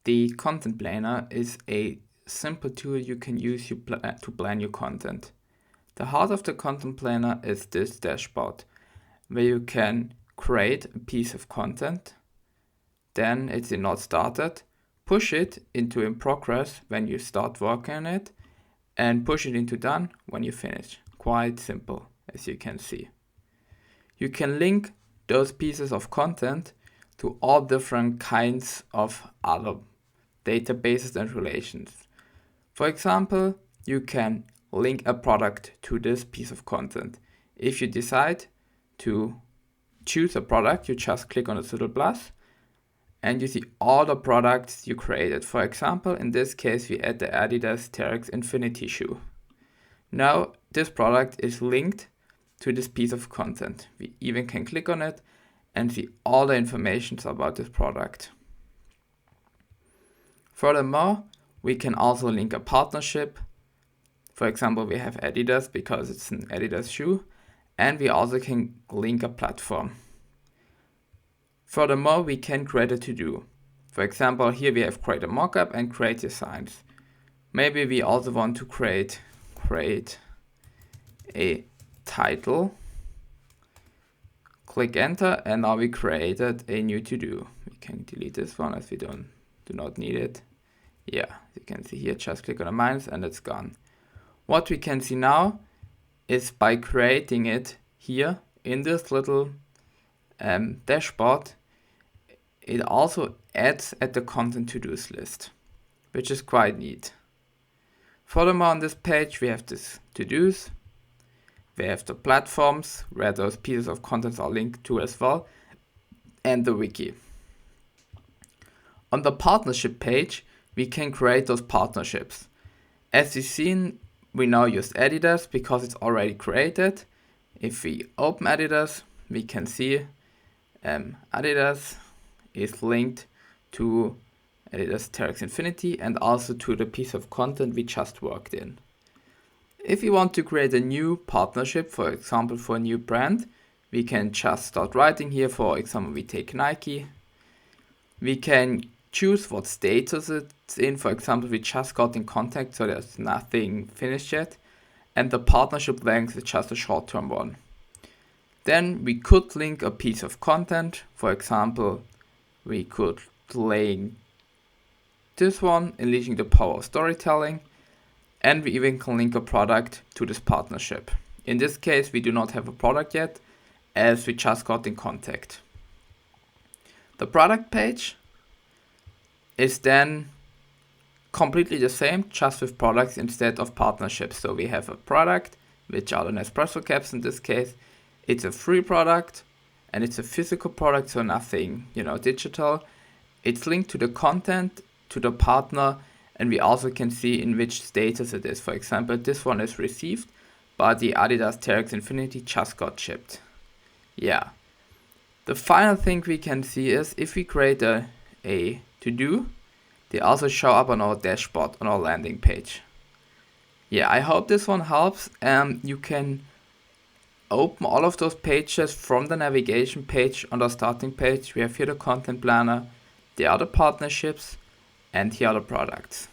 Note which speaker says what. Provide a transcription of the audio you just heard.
Speaker 1: The content planner is a simple tool you can use to plan your content. The heart of the content planner is this dashboard, where you can create a piece of content, then it's in not started, push it into in progress when you start working on it, and push it into done when you finish. Quite simple, as you can see. You can link those pieces of content to all different kinds of other databases and relations. For example, you can link a product to this piece of content. If you decide to choose a product, you just click on this little plus and you see all the products you created. For example, in this case, we add the Adidas Terrex Infinity shoe. Now, this product is linked to this piece of content. We even can click on it and see all the information about this product. Furthermore, we can also link a partnership. For example, we have Adidas because it's an Adidas shoe, and we also can link a platform. Furthermore, we can create a to-do. For example, here we have create a mockup and create designs. Maybe we also want to create a title. Click enter, and now we created a new to-do. We can delete this one as we do not need it. Yeah, you can see here, just click on a minus and it's gone. What we can see now is by creating it here in this little dashboard, it also adds at the content to-dos list, which is quite neat. Furthermore, on this page, we have this to-dos. We have the platforms where those pieces of content are linked to as well, and the wiki. On the partnership page, we can create those partnerships. As you've seen, we now use Adidas because it's already created. If we open Adidas, we can see Adidas is linked to Adidas Terrex Infinity and also to the piece of content we just worked in. If you want to create a new partnership, for example, for a new brand, we can just start writing here. For example, we take Nike. We can choose what status it's in. For example, we just got in contact, so there's nothing finished yet. And the partnership length is just a short-term one. Then we could link a piece of content. For example, we could link this one, unleashing the power of storytelling. And we even can link a product to this partnership. In this case, we do not have a product yet, as we just got in contact. The product page is then completely the same, just with products instead of partnerships. So we have a product, which are the Nespresso caps in this case. It's a free product and it's a physical product, so nothing, digital. It's linked to the content, to the partner, and we also can see in which status it is. For example, this one is received, but the Adidas Terrex Infinity just got shipped. Yeah. The final thing we can see is if we create a to-do, they also show up on our dashboard, on our landing page. Yeah, I hope this one helps. You can open all of those pages from the navigation page on the starting page. We have here the content planner, the other partnerships, and here are the products.